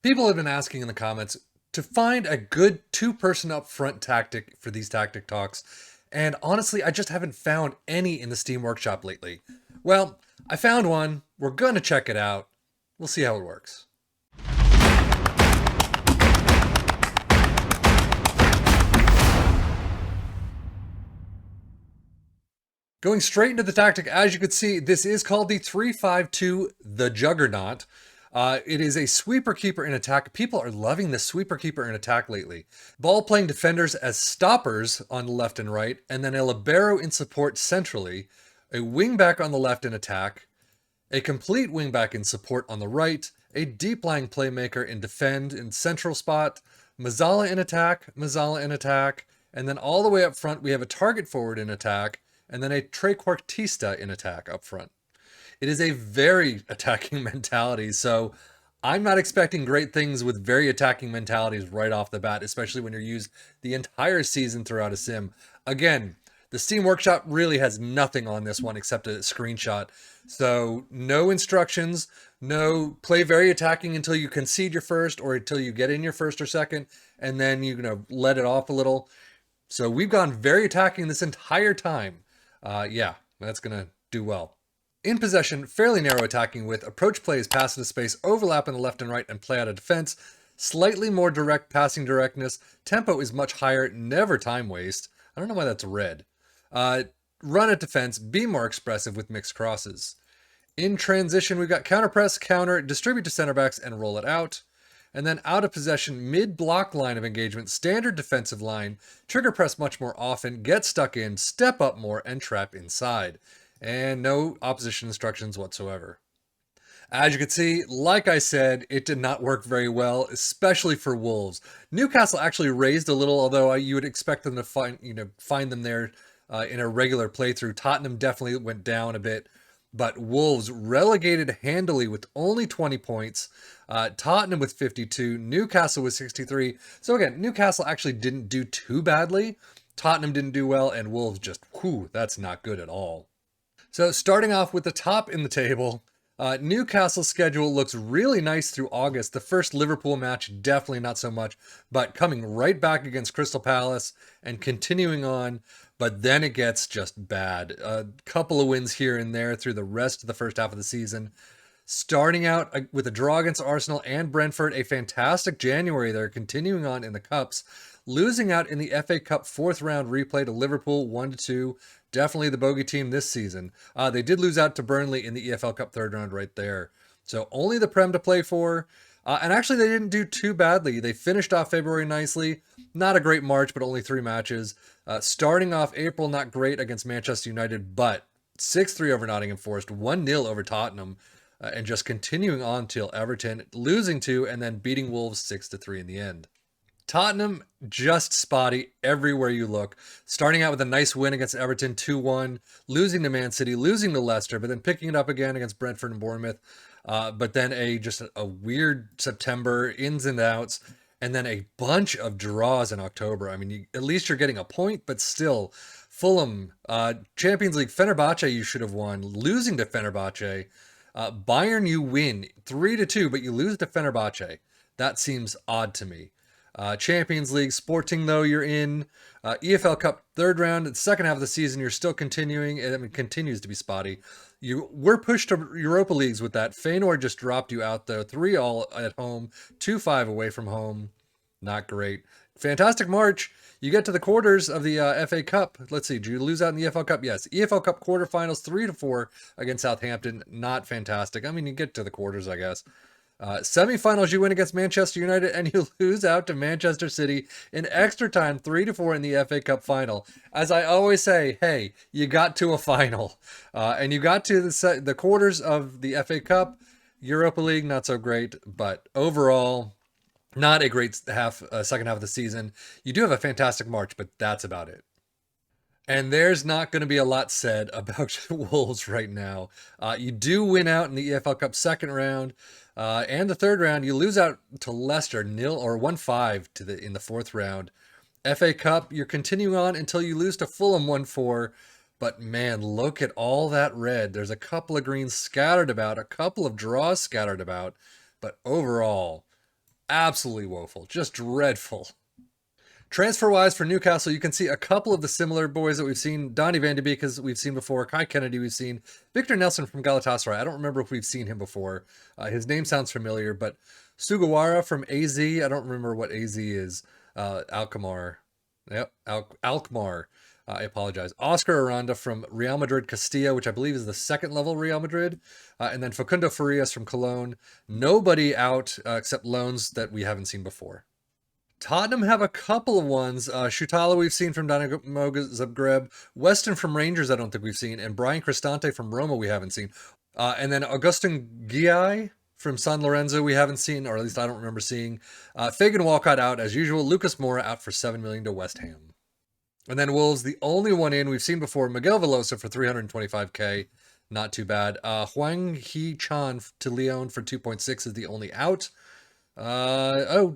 People have been asking in the comments to find a good two-person up front tactic for these tactic talks, and honestly, I just haven't found any in the Steam Workshop lately. Well, I found one. We're gonna check it out. We'll see how it works. Going straight into the tactic, as you can see, this is called the 3-5-2, the Juggernaut. It is a sweeper keeper in attack. People are loving the sweeper keeper in attack lately. Ball playing defenders as stoppers on the left and right, and then a libero in support centrally, a wingback on the left in attack, a complete wingback in support on the right, a deep lying playmaker in defend in central spot, Mazzala in attack, and then all the way up front we have a target forward in attack, and then a trequartista in attack up front. It is a very attacking mentality, so I'm not expecting great things with very attacking mentalities right off the bat, especially when you're used the entire season throughout a sim. Again, the Steam Workshop really has nothing on this one except a screenshot. So no instructions, no play very attacking until you concede your first or until you get in your first or second, and then let it off a little. So we've gone very attacking this entire time. Yeah, that's going to do well. In possession, fairly narrow attacking with approach plays, pass into space, overlap on the left and right, and play out of defense. Slightly more direct passing directness. Tempo is much higher, never time waste. I don't know why that's red. Run at defense, be more expressive with mixed crosses. In transition, we've got counter press, counter, distribute to center backs, and roll it out. And then out of possession, mid-block line of engagement, standard defensive line, trigger press much more often, get stuck in, step up more, and trap inside. And no opposition instructions whatsoever. As you can see, like I said, it did not work very well, especially for Wolves. Newcastle actually raised a little, although you would expect them to find them there in a regular playthrough. Tottenham definitely went down a bit, but Wolves relegated handily with only 20 points. Tottenham with 52, Newcastle with 63. So again, Newcastle actually didn't do too badly. Tottenham didn't do well, and Wolves just, whew, that's not good at all. So starting off with the top in the table, Newcastle's schedule looks really nice through August. The first Liverpool match, definitely not so much, but coming right back against Crystal Palace and continuing on, but then it gets just bad. A couple of wins here and there through the rest of the first half of the season. Starting out with a draw against Arsenal and Brentford, a fantastic January there, continuing on in the Cups. Losing out in the FA Cup fourth round replay to Liverpool 1-2. Definitely the bogey team this season. They did lose out to Burnley in the EFL Cup third round right there. So only the Prem to play for. And actually they didn't do too badly. They finished off February nicely. Not a great March, but only 3 matches. Starting off April, not great against Manchester United, but 6-3 over Nottingham Forest, 1-0 over Tottenham. And just continuing on till Everton, losing to and then beating Wolves 6-3 in the end. Tottenham, just spotty everywhere you look. Starting out with a nice win against Everton 2-1, losing to Man City, losing to Leicester, but then picking it up again against Brentford and Bournemouth. But then just a weird September, ins and outs, and then a bunch of draws in October. I mean, at least you're getting a point, but still. Fulham, Champions League, Fenerbahce you should have won, losing to Fenerbahce. Bayern you win 3-2, but you lose to Fenerbahce. That seems odd to me. Champions League, Sporting though you're in. EFL Cup third round, and second half of the season you're still continuing. It continues to be spotty. You were pushed to Europa Leagues with that. Feyenoord just dropped you out though. 3-all at home, 2-5 away from home. Not great. Fantastic March. You get to the quarters of the FA Cup. Let's see. Did you lose out in the EFL Cup? Yes. EFL Cup quarterfinals, 3-4 against Southampton. Not fantastic. I mean, you get to the quarters, I guess. Semifinals, you win against Manchester United and you lose out to Manchester City in extra time, 3-4 in the FA Cup final. As I always say, hey, you got to a final, and you got to the quarters of the FA Cup. Europa League, not so great, but overall, not a great second half of the season. You do have a fantastic March, but that's about it. And there's not going to be a lot said about Wolves right now. You do win out in the EFL Cup second round, and the third round. You lose out to Leicester 1-5 in the fourth round. FA Cup, you're continuing on until you lose to Fulham 1-4. But man, look at all that red. There's a couple of greens scattered about, a couple of draws scattered about, but overall, Absolutely woeful. Just dreadful. Transfer-wise for Newcastle, you can see a couple of the similar boys that we've seen. Donny van de Beek, as we've seen before. Kai Kennedy, we've seen. Victor Nelson from Galatasaray. I don't remember if we've seen him before. His name sounds familiar, but Sugawara from AZ. I don't remember what AZ is. Alkmaar. Yep, Alkmaar. I apologize. Oscar Aranda from Real Madrid Castilla, which I believe is the second level Real Madrid. And then Facundo Farias from Cologne. Nobody out except loans that we haven't seen before. Tottenham have a couple of ones. Shutala we've seen from Dynamo Zagreb. Weston from Rangers I don't think we've seen. And Brian Cristante from Roma we haven't seen. And then Augustin Guiai from San Lorenzo we haven't seen, or at least I don't remember seeing. Fagan Walcott out as usual. Lucas Moura out for $7 million to West Ham. And then Wolves, the only one in we've seen before, Miguel Velosa for 325k. Not too bad. Huang He-chan to Lyon for 2.6 is the only out. Lembikisa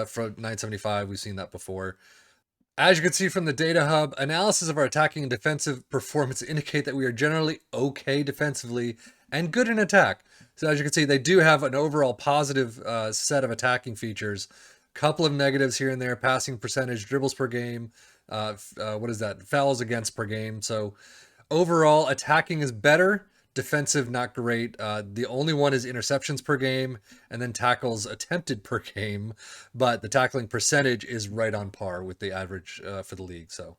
for 975. We've seen that before. As you can see from the data hub, analysis of our attacking and defensive performance indicate that we are generally okay defensively and good in attack. So as you can see, they do have an overall positive set of attacking features. Couple of negatives here and there: passing percentage, dribbles per game. What is that? Fouls against per game. So overall, attacking is better. Defensive, not great. The only one is interceptions per game, and then tackles attempted per game. But the tackling percentage is right on par with the average for the league. So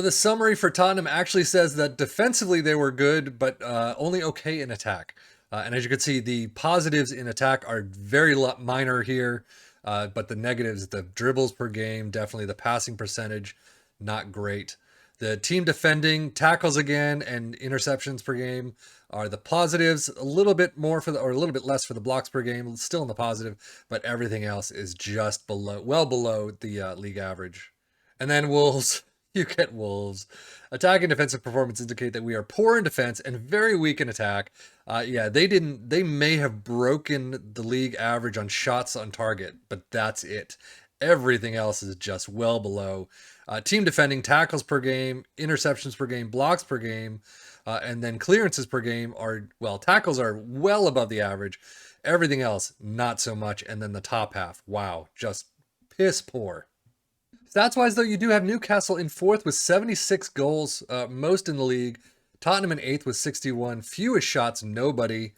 the summary for Tottenham actually says that defensively they were good, but only okay in attack. And as you can see, the positives in attack are very minor here, but the negatives, the dribbles per game, definitely the passing percentage, not great. The team defending, tackles again, and interceptions per game are the positives. A little bit more for or a little bit less for the blocks per game, still in the positive, but everything else is just well below the league average. And then Wolves. You get Wolves. Attack and defensive performance indicate that we are poor in defense and very weak in attack. They may have broken the league average on shots on target, but that's it. Everything else is just well below. Team defending, tackles per game, interceptions per game, blocks per game, and then clearances per game tackles are well above the average. Everything else, not so much. And then the top half, wow, just piss poor. Stats-wise, though, you do have Newcastle in fourth with 76 goals, most in the league. Tottenham in eighth with 61. Fewest shots, nobody.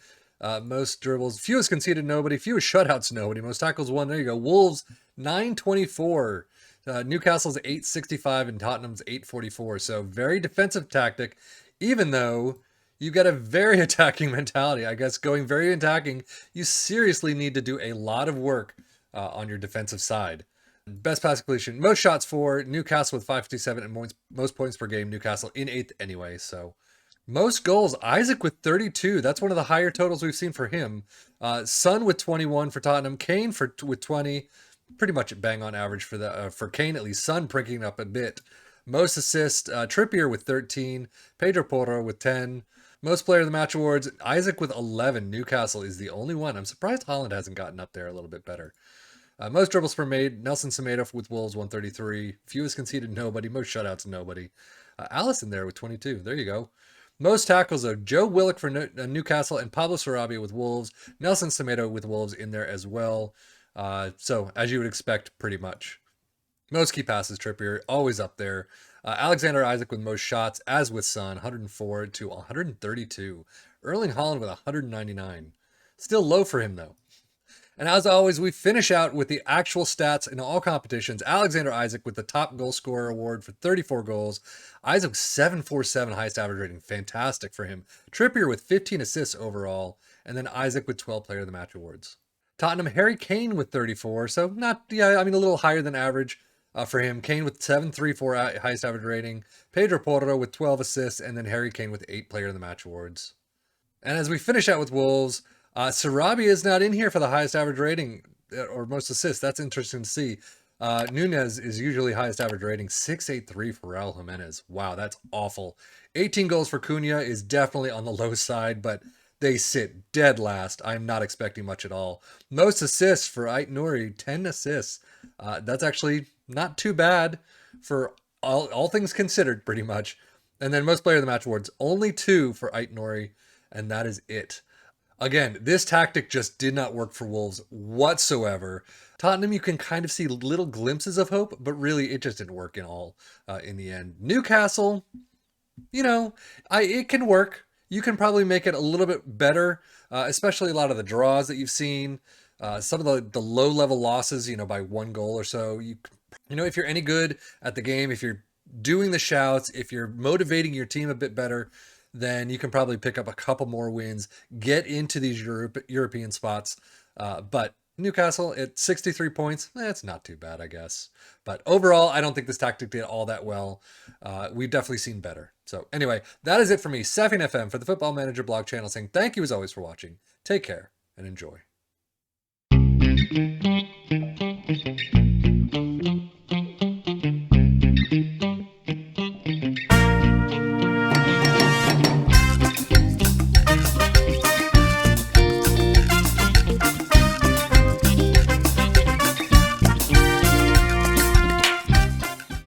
Most dribbles, fewest conceded, nobody. Fewest shutouts, nobody. Most tackles, one. There you go. Wolves, 924. Newcastle's 865 and Tottenham's 844. So very defensive tactic, even though you got a very attacking mentality. I guess going very attacking, you seriously need to do a lot of work on your defensive side. Best pass completion, most shots for Newcastle with 557 and most points per game. Newcastle in eighth anyway. So most goals, Isaac with 32. That's one of the higher totals we've seen for him. Son with 21 for Tottenham. Kane with 20. Pretty much bang on average for Kane at least. Son prinking up a bit. Most assists, Trippier with 13. Pedro Porro with 10. Most player of the match awards, Isaac with 11. Newcastle is the only one. I'm surprised Holland hasn't gotten up there a little bit better. Most dribbles per made, Nelson Semedo with Wolves, 133. Fewest conceded, nobody. Most shutouts, nobody. Allison there with 22. There you go. Most tackles, though, Joe Willock for Newcastle and Pablo Sarabia with Wolves. Nelson Semedo with Wolves in there as well. So, as you would expect, pretty much. Most key passes, Trippier, always up there. Alexander Isaac with most shots, as with Son, 104 to 132. Erling Haaland with 199. Still low for him, though. And as always, we finish out with the actual stats in all competitions. Alexander Isaac with the top goal scorer award for 34 goals. Isaac 747 highest average rating. Fantastic for him. Trippier with 15 assists overall. And then Isaac with 12 player of the match awards. Tottenham, Harry Kane with 34. So a little higher than average for him. Kane with 734 highest average rating. Pedro Porro with 12 assists. And then Harry Kane with 8 player of the match awards. And as we finish out with Wolves, Sarabia is not in here for the highest average rating or most assists. That's interesting to see. Nunez is usually highest average rating, 683 for Raul Jimenez. Wow, that's awful. 18 goals for Cunha is definitely on the low side, but they sit dead last. I'm not expecting much at all. Most assists for Ait Nouri, 10 assists. That's actually not too bad for all things considered, pretty much. And then most player of the match awards, only 2 for Ait Nouri, and that is it. Again, this tactic just did not work for Wolves whatsoever. Tottenham, you can kind of see little glimpses of hope, but really it just didn't work in all in the end. Newcastle, you know, it can work. You can probably make it a little bit better, especially a lot of the draws that you've seen. Some of the low level losses, by 1 goal or so. If you're any good at the game, if you're doing the shouts, if you're motivating your team a bit better, then you can probably pick up a couple more wins, get into these European spots. But Newcastle at 63 points, it's not too bad, I guess. But overall, I don't think this tactic did all that well. We've definitely seen better. So anyway, that is it for me, Seffian FM for the Football Manager blog channel, saying thank you as always for watching. Take care and enjoy.